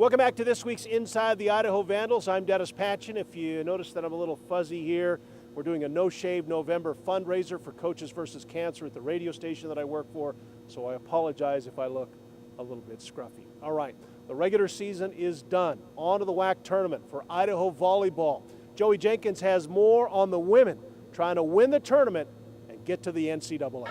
Welcome back to this week's Inside the Idaho Vandals. I'm Dennis Patchen. If you notice that I'm a little fuzzy here, we're doing a No Shave November fundraiser for Coaches vs. Cancer at the radio station that I work for, so I apologize if I look a little bit scruffy. All right, the regular season is done. On to the WAC tournament for Idaho volleyball. Joey Jenkins has more on the women trying to win the tournament and get to the NCAA.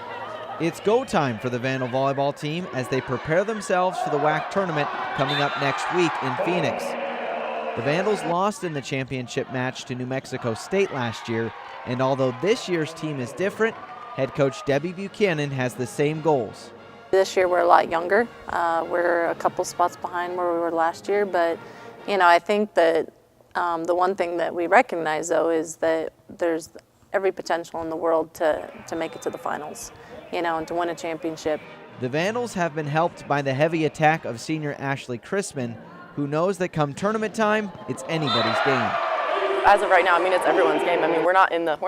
It's go time for the Vandal volleyball team as they prepare themselves for the WAC tournament coming up next week in Phoenix. The Vandals lost in the championship match to New Mexico State last year, and although this year's team is different, head coach Debbie Buchanan has the same goals. This year we're a lot younger. We're a couple spots behind where we were last year, but I think that the one thing that we recognize though is that there's every potential in the world to make it to the finals. And to win a championship. The Vandals have been helped by the heavy attack of senior Ashley Chrisman, who knows that come tournament time, it's anybody's game. As of right now, it's everyone's game. We're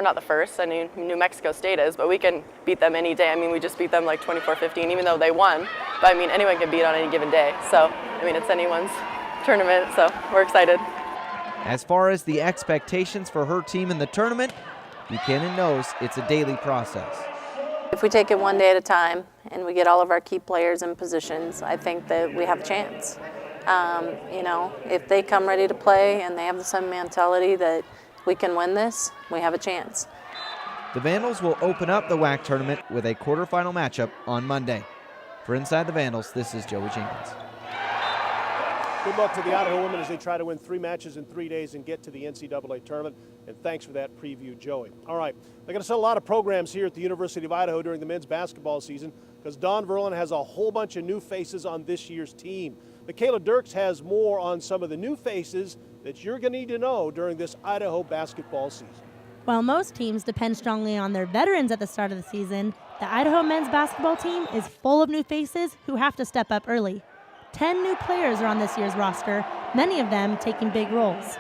not the first. New Mexico State is, but we can beat them any day. We just beat them like 24-15, even though they won. But anyone can beat on any given day. So, it's anyone's tournament. So we're excited. As far as the expectations for her team in the tournament, Buchanan knows it's a daily process. If we take it one day at a time and we get all of our key players in positions, I think that we have a chance. If they come ready to play and they have the same mentality that we can win this, we have a chance. The Vandals will open up the WAC tournament with a quarterfinal matchup on Monday. For Inside the Vandals, this is Joey Jenkins. Good luck to the Idaho women as they try to win 3 matches in 3 days and get to the NCAA tournament. And thanks for that preview, Joey. All right, they're going to sell a lot of programs here at the University of Idaho during the men's basketball season because Don Verlin has a whole bunch of new faces on this year's team. Michaela Dirks has more on some of the new faces that you're going to need to know during this Idaho basketball season. While most teams depend strongly on their veterans at the start of the season, the Idaho men's basketball team is full of new faces who have to step up early. 10 new players are on this year's roster, many of them taking big roles.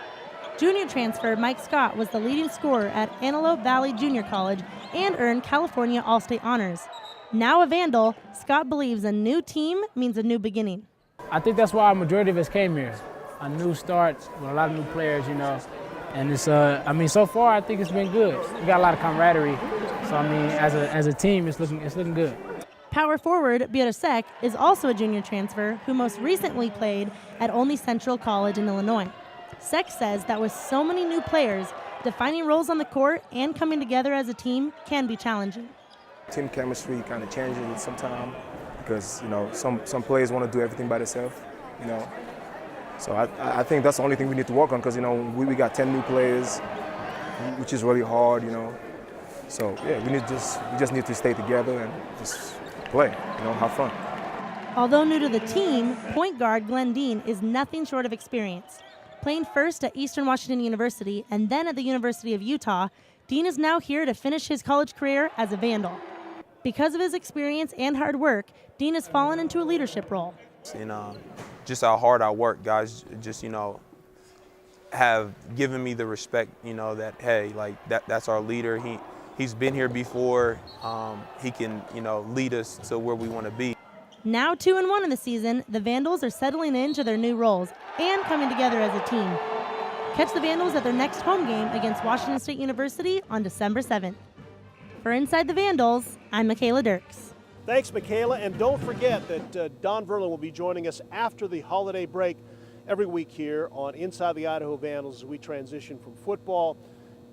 Junior transfer Mike Scott was the leading scorer at Antelope Valley Junior College and earned California All-State honors. Now a Vandal, Scott believes a new team means a new beginning. I think that's why a majority of us came here. A new start with a lot of new players, And it's, so far I think it's been good. We got a lot of camaraderie. So as a team, it's looking good. Power forward Biorosek is also a junior transfer who most recently played at Olney Central College in Illinois. Sek says that with so many new players, defining roles on the court and coming together as a team can be challenging. Team chemistry kind of changes sometimes because, some players want to do everything by themselves, So I think that's the only thing we need to work on because, we got 10 new players, which is really hard, So, yeah, we just need to stay together and just play, have fun. Although new to the team, point guard Glenn Dean is nothing short of experienced. Playing first at Eastern Washington University and then at the University of Utah, Dean is now here to finish his college career as a Vandal. Because of his experience and hard work, Dean has fallen into a leadership role. Just how hard I work, guys just, have given me the respect, that, hey, that's our leader. He's been here before. He can, lead us to where we want to be. Now 2-1 in the season, the Vandals are settling into their new roles and coming together as a team. Catch the Vandals at their next home game against Washington State University on December 7th. For Inside the Vandals, I'm Michaela Dirks. Thanks, Michaela. And don't forget that Don Verlin will be joining us after the holiday break every week here on Inside the Idaho Vandals as we transition from football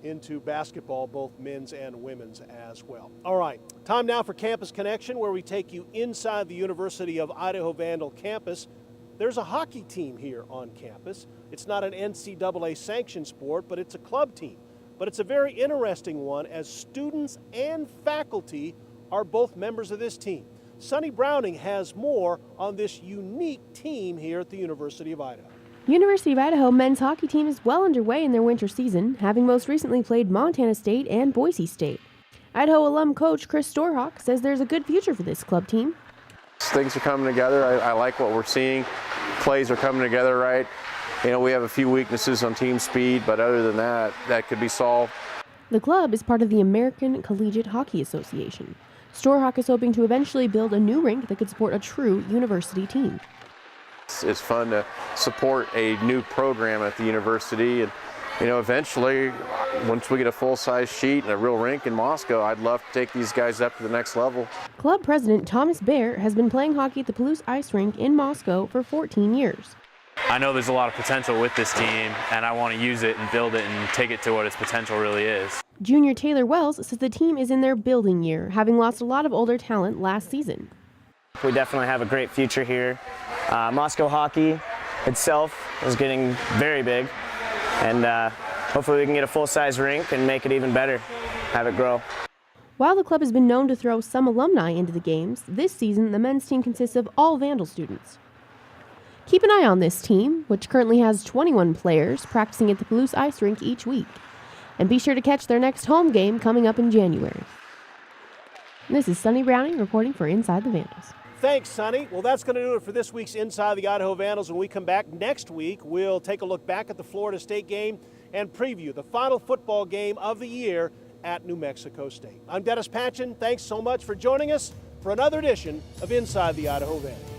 into basketball, both men's and women's as well. All right, time now for Campus Connection, where we take you inside the University of Idaho Vandal campus. There's a hockey team here on campus. It's not an NCAA sanctioned sport, but it's a club team. But it's a very interesting one as students and faculty are both members of this team. Sonny Browning has more on this unique team here at the University of Idaho. University of Idaho men's hockey team is well underway in their winter season, having most recently played Montana State and Boise State. Idaho alum coach Chris Storhawk says there's a good future for this club team. Things are coming together. I like what we're seeing. Plays are coming together right. We have a few weaknesses on team speed, but other than that, that could be solved. The club is part of the American Collegiate Hockey It's fun to support a new program at the university, and eventually, once we get a full-size sheet and a real rink in Moscow, I'd love to take these guys up to the next level. Club president Thomas Baer has been playing hockey at the Palouse Ice Rink in Moscow for 14 years. I know there's a lot of potential with this team, and I want to use it and build it and take it to what its potential really is. Junior Taylor Wells says the team is in their building year, having lost a lot of older talent last season. We definitely have a great future here. Moscow hockey itself is getting very big, and hopefully we can get a full-size rink and make it even better, have it grow. While the club has been known to throw some alumni into the games, this season the men's team consists of all Vandal students. Keep an eye on this team, which currently has 21 players practicing at the Palouse Ice Rink each week. And be sure to catch their next home game coming up in January. This is Sunny Browning reporting for Inside the Vandals. Thanks, Sonny. Well, that's going to do it for this week's Inside the Idaho Vandals. When we come back next week, we'll take a look back at the Florida State game and preview the final football game of the year at New Mexico State. I'm Dennis Patchen. Thanks so much for joining us for another edition of Inside the Idaho Vandals.